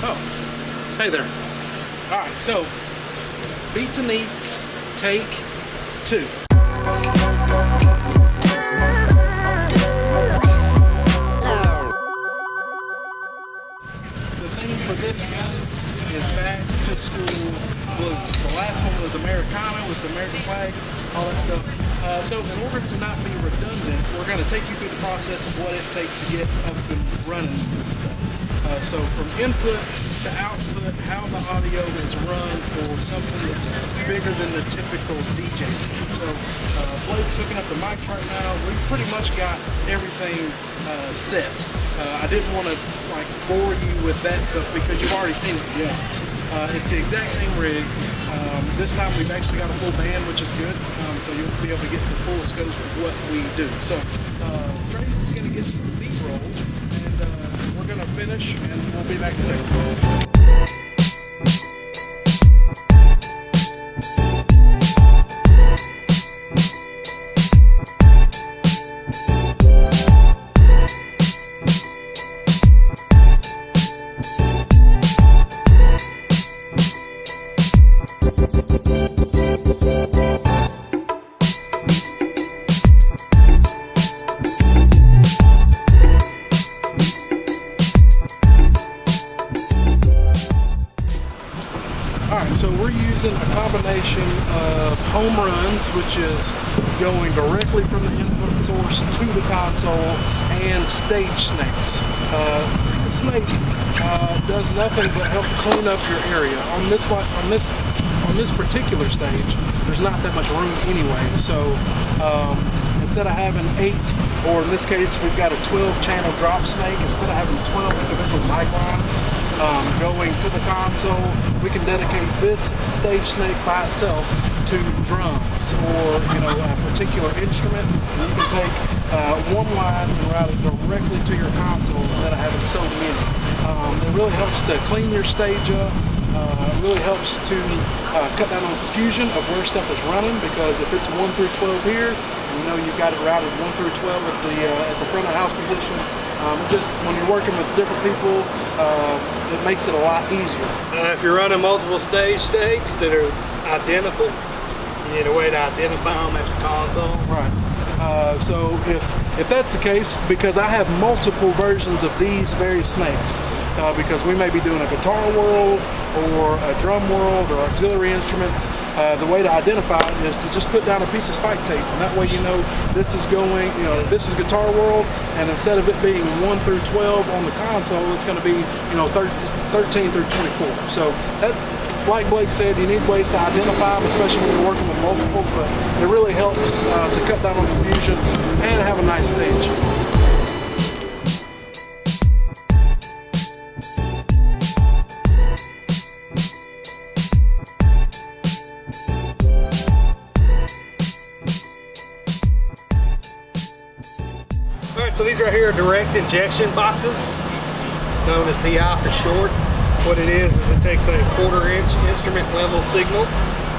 Oh, hey there. All right, so Beats and Eats, take 2. The theme for this one is back to school blues. The last one was Americana with the American flags, all that stuff. So in order to not be redundant, we're going to take you through the process of what it takes to get up and running with this stuff. So from input to output, how the audio is run for something that's bigger than the typical DJ. So Blake's hooking up the mics right now. We pretty much got everything set. I didn't want to bore you with that stuff because you've already seen it once. It's the exact same rig. This time we've actually got a full band, which is good. So you'll be able to get the full scope of what we do. So Trace is going to get some beat rolls, and we're going to finish, and we'll be back in a second. So we're using a combination of home runs, which is going directly from the input source to the console, and stage snakes. The snake does nothing but help clean up your area. On this particular stage, there's not that much room anyway. So instead of having 8, or in this case we've got a 12-channel drop snake, instead of having 12 individual mic lines going to the console, we can dedicate this stage snake by itself to drums or a particular instrument. And you can take one line and route it directly to your console instead of having so many. It really helps to clean your stage up. It really helps to cut down on confusion of where stuff is running, because if it's 1 through 12 here, you've got it routed 1 through 12 at the front of house position. Just when you're working with different people, it makes it a lot easier. If you're running multiple stage stakes that are identical, you need a way to identify them at your console. Right. So if that's the case, because I have multiple versions of these very snakes, because we may be doing a guitar world or a drum world or auxiliary instruments, the way to identify it is to just put down a piece of spike tape, and that way this is going, this is guitar world, and instead of it being 1 through 12 on the console, it's going to be 13 through 24. So that's, like Blake said, you need ways to identify them, especially when you're working with multiples, but it really helps to cut down on confusion and have a nice stage. Alright, so these right here are direct injection boxes, known as DI for short. What it is it takes a 1/4 inch instrument level signal.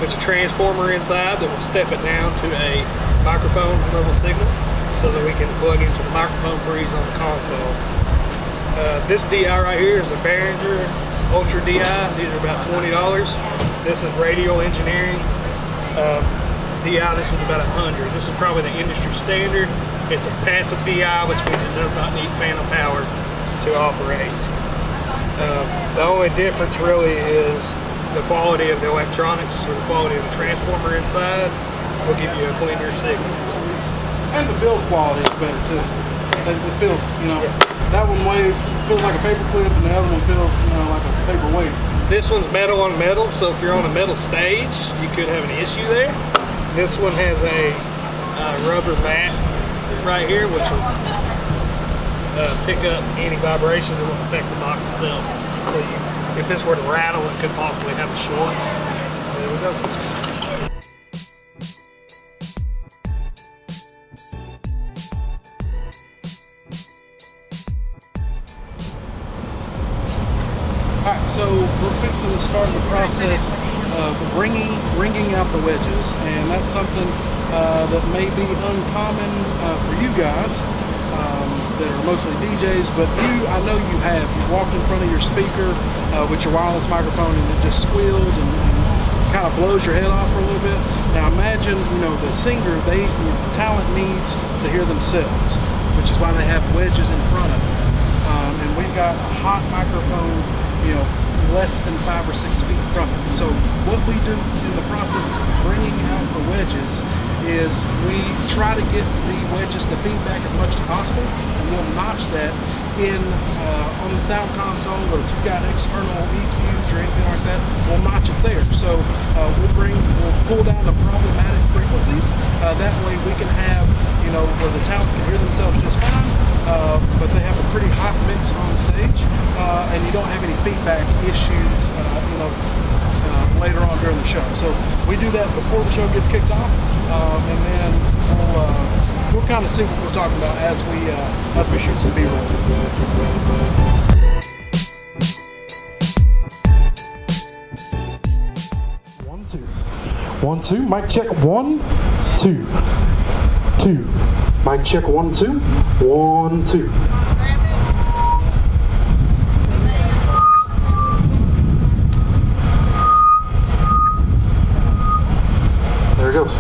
There's a transformer inside that will step it down to a microphone level signal so that we can plug into the microphone pre's on the console. This DI right here is a Behringer Ultra DI. These are about $20. This is Radial Engineering DI. This one's about $100. This is probably the industry standard. It's a passive DI, which means it does not need phantom power to operate. The only difference really is the quality of the electronics, or the quality of the transformer inside will give you a cleaner signal. And the build quality is better too. It feels, that one feels like a paper clip, and the other one feels, like a paperweight. This one's metal on metal, so if you're on a metal stage, you could have an issue there. This one has a rubber mat right here, which will pick up any vibrations that will affect the box itself. So if this were to rattle, it could possibly have a short. There we go. Alright, so we're fixing to start the process of wringing out the wedges, and that's something that may be uncommon for you guys. that are mostly DJs, but I know you have. You walked in front of your speaker with your wireless microphone and it just squeals and kind of blows your head off for a little bit. Now imagine, the singer, the talent needs to hear themselves, which is why they have wedges in front of them. And we've got a hot microphone, less than 5 or 6 feet from it. So what we do in the process of bringing out the wedges is we try to get the wedges to feedback as much as possible, and we'll notch that in on the sound console, or if you've got external EQs or anything like that, we'll notch it there. So we'll pull down the problematic frequencies. That way we can have, where the talent can hear themselves just fine, but they have a pretty hot mix on stage, and you don't have any feedback issues, later on during the show. So we do that before the show gets kicked off, and then we'll kind of see what we're talking about as we shoot some B-roll. 1 2 1 2 mic check 1 2 2 mic check 1 2 1 2. There it goes.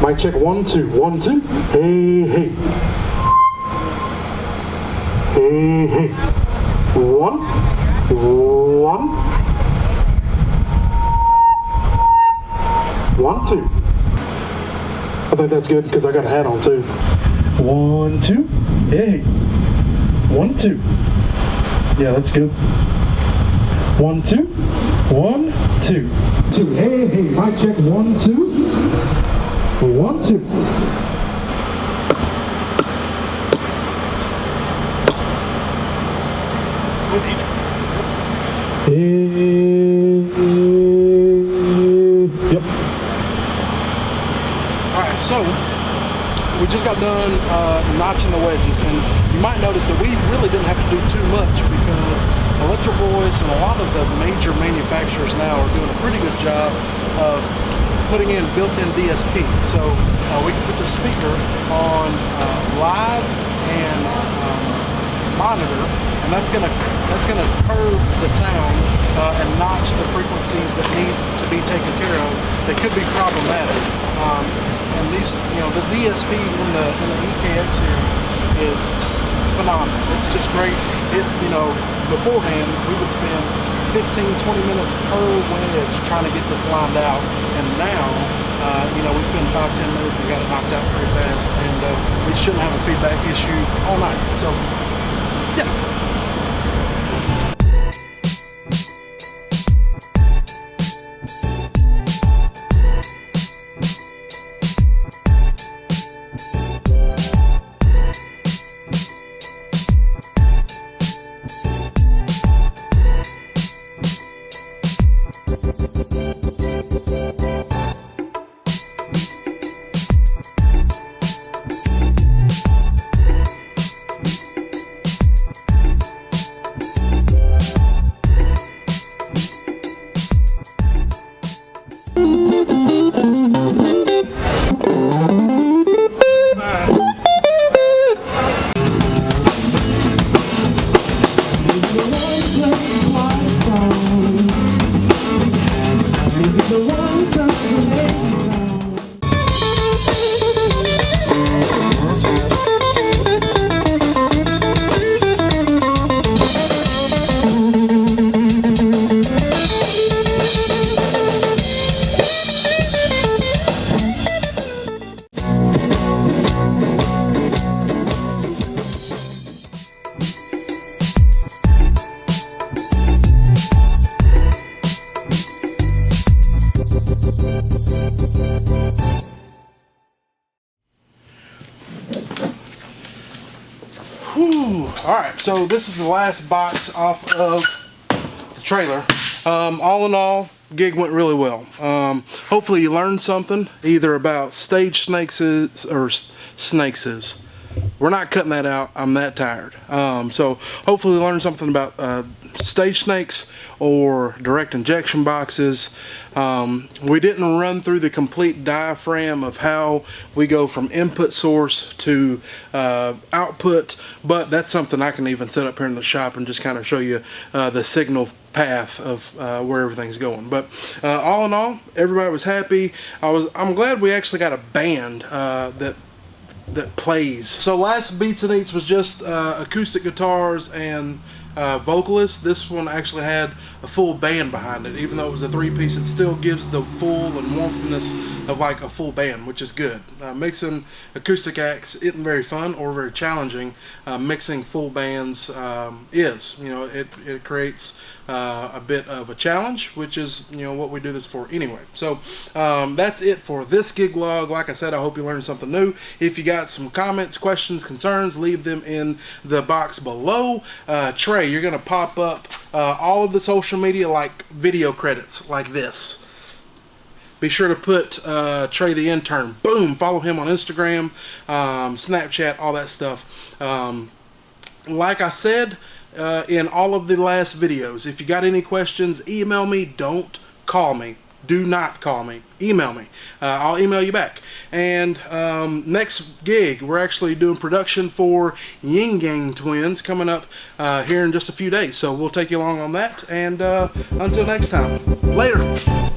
Mic check 1 2 1 2. Hey hey. Hey hey. 1 1 1 2. I think that's good because I got a hat on too. 1 2. Hey. 1 2. Yeah, that's good. 1 2 1 2 2. Hey hey. Mic check 1 2 1 2. Yep. Alright, so we just got done notching the wedges, and you might notice that we really didn't have to do too much because Electro Voice and a lot of the major manufacturers now are doing a pretty good job of putting in built-in DSP. So we can put the speaker on live and monitor, and that's gonna curve the sound and notch the frequencies that need to be taken care of that could be problematic. And these, the DSP in the EKX series is phenomenal. It's just great. Beforehand we would spend 15-20 minutes per wedge trying to get this lined out, and now we spend 5-10 minutes and got it knocked out pretty fast, and we shouldn't have a feedback issue all night. So yeah. Alright, so this is the last box off of the trailer. All in all, gig went really well. Hopefully you learned something, either about stage snakes or snakeses. we're not cutting that out. I'm that tired. So hopefully learn something about stage snakes or direct injection boxes. We didn't run through the complete diaphragm of how we go from input source to output, but that's something I can even set up here in the shop and just kind of show you the signal path of where everything's going. But all in all, everybody was happy. I'm glad we actually got a band that plays. So last Beats and Eats was just acoustic guitars and vocalist. This one actually had a full band behind it. Even though it was a 3-piece, it still gives the full and warmthness of like a full band, which is good. Mixing acoustic acts isn't very fun or very challenging. Mixing full bands is, you know, it creates a bit of a challenge, which is, you know, what we do this for anyway. So that's it for this gig log. Like I said, I hope you learned something new. If you got some comments, questions, concerns, leave them in the box below. Trey, you're gonna pop up all of the social media like video credits like this. Be sure to put Trey the Intern. Boom! Follow him on Instagram, Snapchat, all that stuff. Like I said in all of the last videos, if you got any questions, email me. Don't call me. Do not call me. Email me. I'll email you back. And next gig, we're actually doing production for Yin Yang Twins coming up here in just a few days. So we'll take you along on that. And until next time, later.